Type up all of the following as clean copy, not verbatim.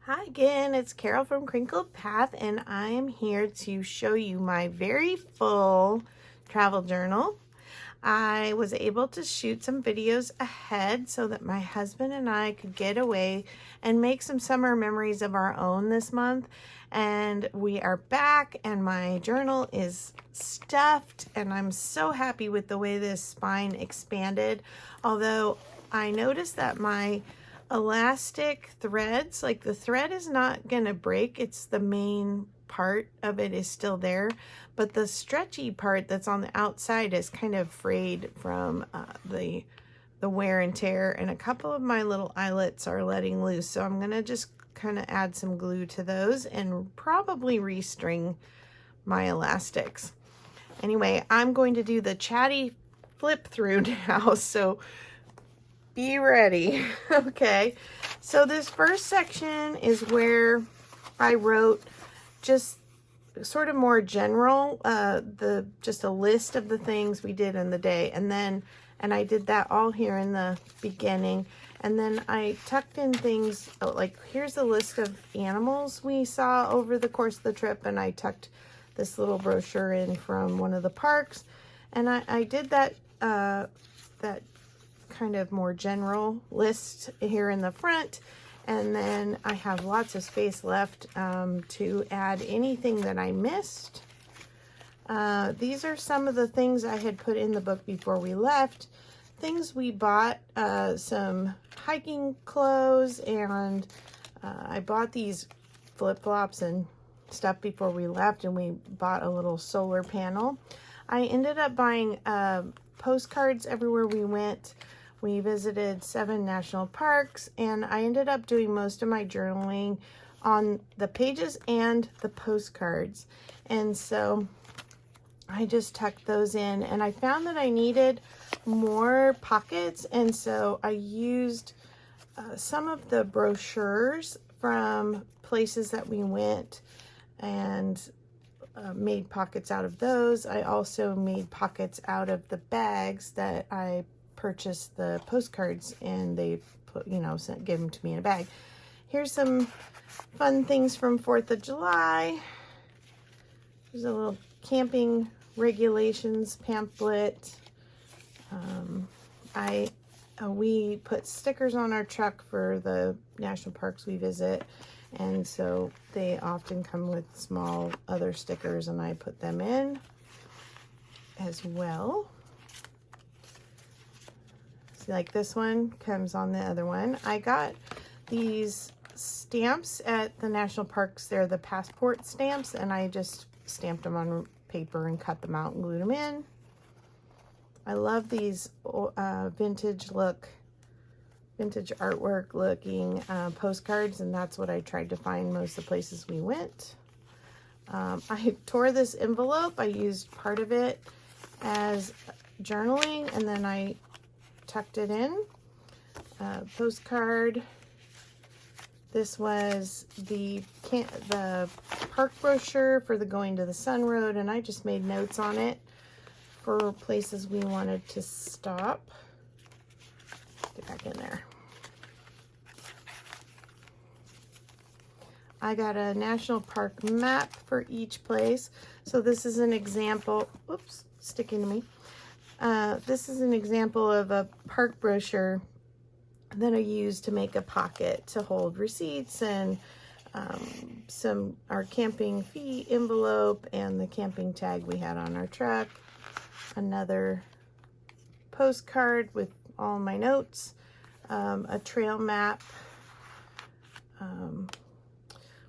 Hi again, it's Carol from Crinkled Path, and I am here to show you my very full travel journal. I was able to shoot some videos ahead so that my husband and I could get away and make some summer memories of our own this month. And we are back, and my journal is stuffed, and I'm so happy with the way this spine expanded. Although I noticed that my elastic threads, like the thread is not gonna break, it's the main part of it is still there, but the stretchy part that's on the outside is kind of frayed from the wear and tear, and a couple of my little eyelets are letting loose, so I'm gonna just kind of add some glue to those and probably restring my elastics. Anyway, I'm going to do the chatty flip through now, so be ready. Okay, so this first section is where I wrote just sort of more general, just a list of the things we did in the day, and I did that all here in the beginning, and then I tucked in things like, here's a list of animals we saw over the course of the trip, and I tucked this little brochure in from one of the parks, and I did that that kind of more general list here in the front, and then I have lots of space left to add anything that I missed. These are some of the things I had put in the book before we left. Things we bought, some hiking clothes, and I bought these flip-flops and stuff before we left, and we bought a little solar panel. I ended up buying postcards everywhere we went. We visited 7 national parks, and I ended up doing most of my journaling on the pages and the postcards. And so I just tucked those in, and I found that I needed more pockets, and so I used some of the brochures from places that we went and made pockets out of those. I also made pockets out of the bags that I purchased the postcards, and they put, gave them to me in a bag. Here's some fun things from 4th of July. There's a little camping regulations pamphlet. We put stickers on our truck for the national parks we visit, and so they often come with small other stickers, and I put them in as well. Like this one comes on the other one. I got these stamps at the national parks. They're the passport stamps, and I just stamped them on paper and cut them out and glued them in. I love these vintage artwork looking postcards, and that's what I tried to find most of the places we went. I tore this envelope. I used part of it as journaling, and then I tucked it in. Postcard. This was the park brochure for the Going to the Sun Road, and I just made notes on it for places we wanted to stop. Get back in there. I got a national park map for each place. So this is an example. Oops, sticking to me. This is an example of a park brochure that I used to make a pocket to hold receipts and our camping fee envelope and the camping tag we had on our truck. Another postcard with all my notes, a trail map.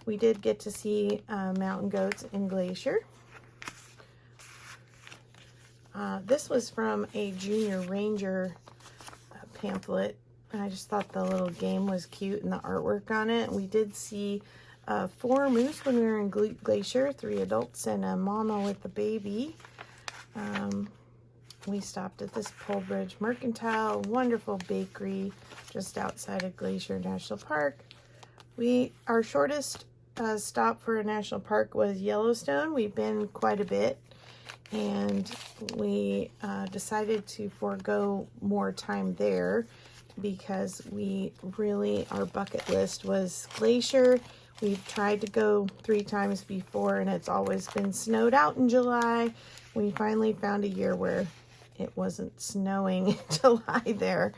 We did get to see mountain goats in Glacier. This was from a Junior Ranger pamphlet, and I just thought the little game was cute and the artwork on it. We did see 4 moose when we were in Glacier, 3 adults and a mama with a baby. We stopped at this Polebridge Mercantile, wonderful bakery just outside of Glacier National Park. Our shortest stop for a national park was Yellowstone. We've been quite a bit, and we decided to forego more time there because our bucket list was Glacier. We've tried to go 3 times before and it's always been snowed out in July. We finally found a year where it wasn't snowing in July there.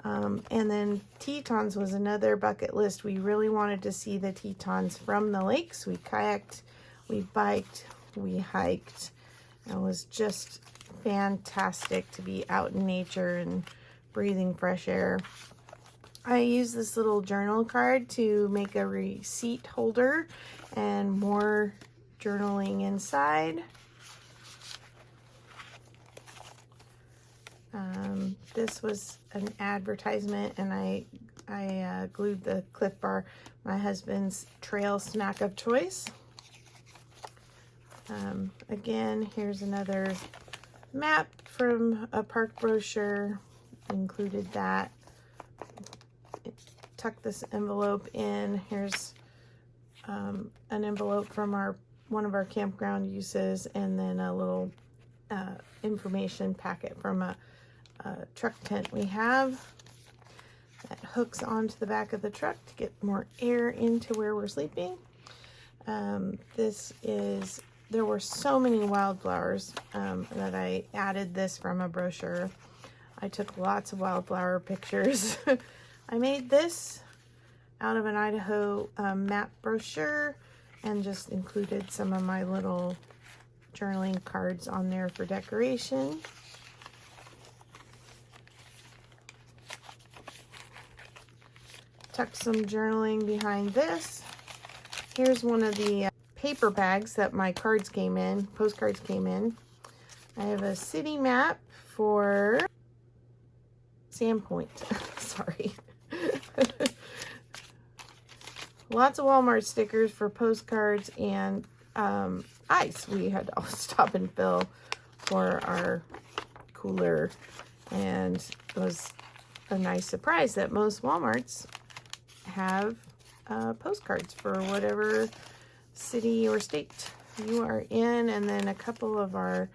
And then Tetons was another bucket list. We really wanted to see the Tetons from the lakes. We kayaked, we biked, we hiked. It was just fantastic to be out in nature and breathing fresh air. I used this little journal card to make a receipt holder and more journaling inside. This was an advertisement, and I glued the Cliff Bar, my husband's trail snack of choice. Again, here's another map from a park brochure. Included that. Tuck this envelope in. Here's an envelope from one of our campground uses, and then a little information packet from a truck tent we have that hooks onto the back of the truck to get more air into where we're sleeping. There were so many wildflowers that I added this from a brochure. I took lots of wildflower pictures. I made this out of an Idaho map brochure and just included some of my little journaling cards on there for decoration. Tuck some journaling behind this. Here's one of the paper bags that my postcards came in. I have a city map for Sandpoint. Sorry. Lots of Walmart stickers for postcards and ice. We had to stop and fill for our cooler, and it was a nice surprise that most Walmarts have postcards for whatever city or state you are in. And then a couple of our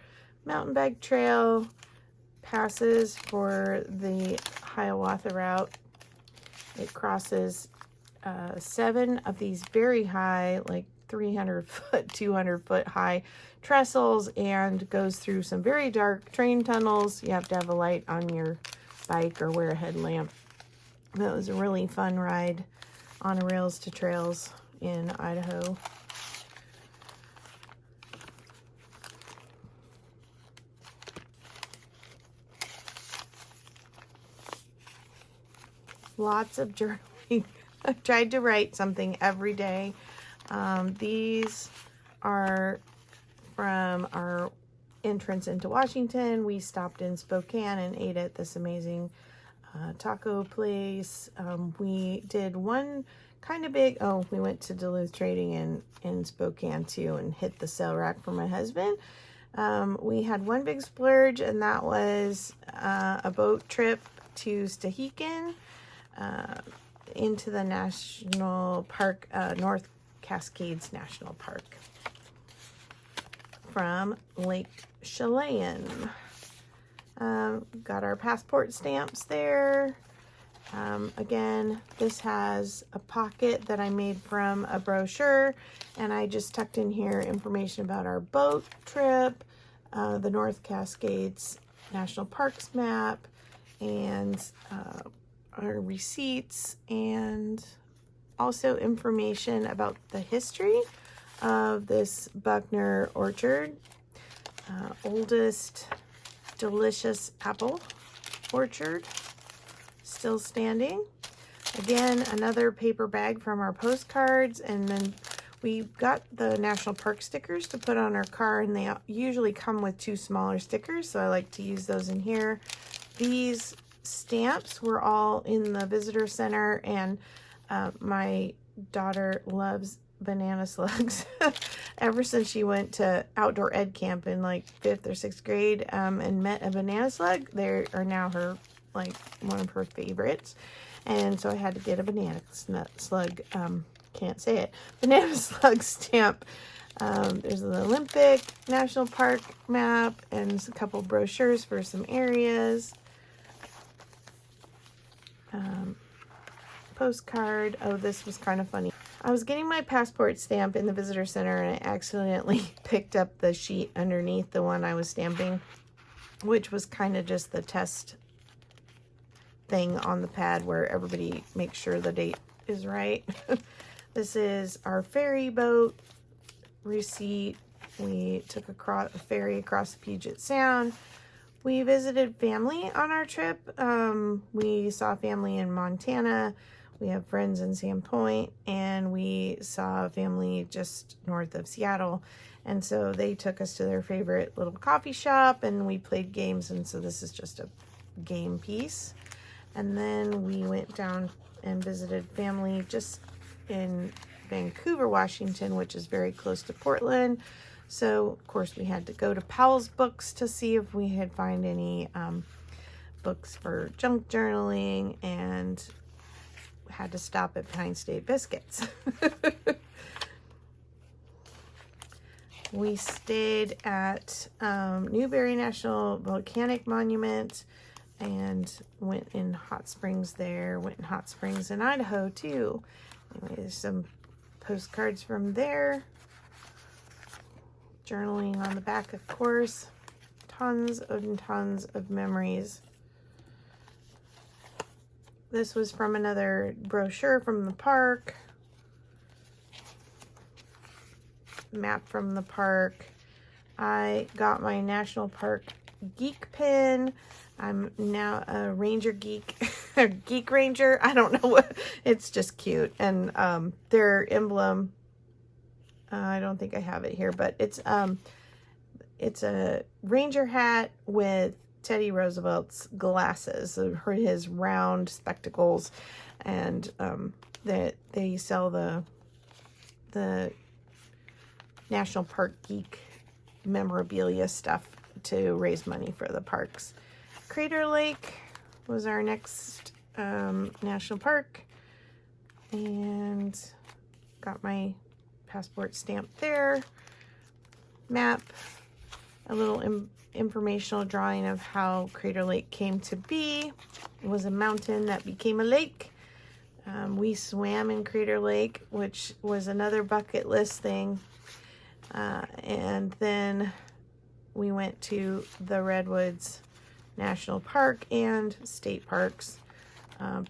mountain bike trail passes for the Hiawatha route. It crosses 7 of these very high, like 300 foot, 200 foot high trestles, and goes through some very dark train tunnels. You have to have a light on your bike or wear a headlamp. That was a really fun ride on rails to trails in Idaho. Lots of journaling. I tried to write something every day. These are from our entrance into Washington. We stopped in Spokane and ate at this amazing taco place. We did one kind of big, we went to Duluth Trading in Spokane too and hit the sale rack for my husband. We had one big splurge, and that was a boat trip to Stehekin, into the national park, North Cascades National Park from Lake Chelan. Got our passport stamps there. Again, this has a pocket that I made from a brochure, and I just tucked in here information about our boat trip, the North Cascades National Parks map, and our receipts, and also information about the history of this Buckner orchard. Oldest delicious apple orchard, still standing. Again, another paper bag from our postcards, and then we got the national park stickers to put on our car, and they usually come with 2 smaller stickers, so I like to use those in here. These stamps were all in the visitor center, and my daughter loves banana slugs. Ever since she went to outdoor ed camp in like 5th or 6th grade and met a banana slug, they are now one of her favorites. And so I had to get a banana slug, can't say it, banana slug stamp. There's the Olympic National Park map and a couple brochures for some areas. postcard. Oh, this was kind of funny. I was getting my passport stamp in the visitor center and I accidentally picked up the sheet underneath the one I was stamping, which was kind of just the test thing on the pad where everybody makes sure the date is right. This is our ferry boat receipt. We took a ferry across the Puget Sound. We visited family on our trip. We saw family in Montana. We have friends in Sandpoint, and we saw family just north of Seattle. And so they took us to their favorite little coffee shop, and we played games. And so this is just a game piece. And then we went down and visited family just in Vancouver, Washington, which is very close to Portland. So, of course, we had to go to Powell's Books to see if we had find any books for junk journaling, and had to stop at Pine State Biscuits. We stayed at Newberry National Volcanic Monument and went in hot springs there. Went in hot springs in Idaho, too. Anyway, there's some postcards from there. Journaling on the back, of course. Tons and tons of memories. This was from another brochure from the park. Map from the park. I got my National Park Geek pin. I'm now a Ranger Geek, a Geek Ranger. I don't know what, it's just cute. And their emblem, I don't think I have it here, but it's a Ranger hat with Teddy Roosevelt's glasses, his round spectacles, and that they sell the National Park Geek memorabilia stuff to raise money for the parks. Crater Lake was our next national park, and got my passport stamp there. Map, a little informational drawing of how Crater Lake came to be. It was a mountain that became a lake. We swam in Crater Lake, which was another bucket list thing. And then we went to the Redwoods National Park and state parks.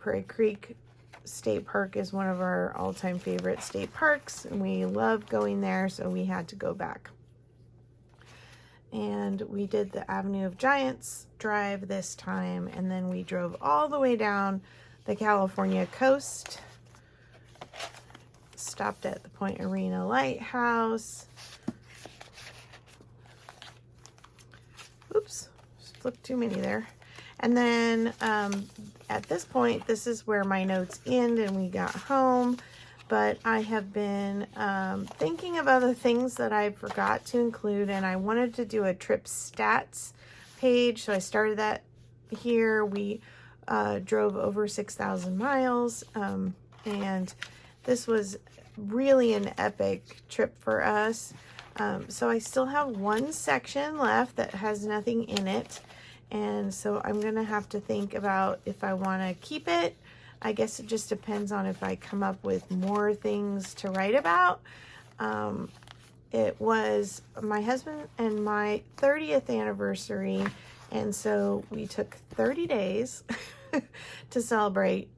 Prairie Creek State Park is one of our all-time favorite state parks, and we love going there, so we had to go back. And we did the Avenue of Giants drive this time, and then we drove all the way down the California coast. Stopped at the Point Arena Lighthouse. Oops, flipped too many there. And then at this point, this is where my notes end and we got home. But I have been thinking of other things that I forgot to include, and I wanted to do a trip stats page. So I started that here. We drove over 6,000 miles, and this was really an epic trip for us. So I still have one section left that has nothing in it. And so I'm going to have to think about if I want to keep it. I guess it just depends on if I come up with more things to write about. It was my husband and my 30th anniversary. And so we took 30 days to celebrate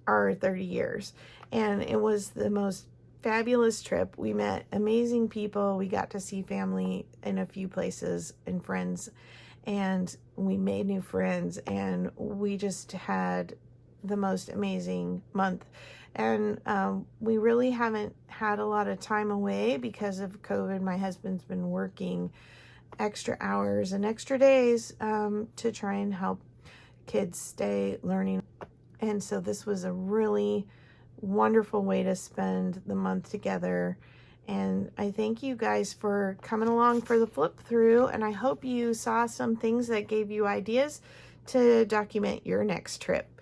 our 30 years. And it was the most fabulous trip. We met amazing people. We got to see family in a few places and friends. And we made new friends, and we just had the most amazing month. And we really haven't had a lot of time away because of COVID. My husband's been working extra hours and extra days to try and help kids stay learning. And so this was a really wonderful way to spend the month together. And I thank you guys for coming along for the flip through, and I hope you saw some things that gave you ideas to document your next trip.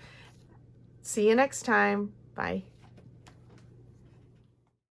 See you next time. Bye.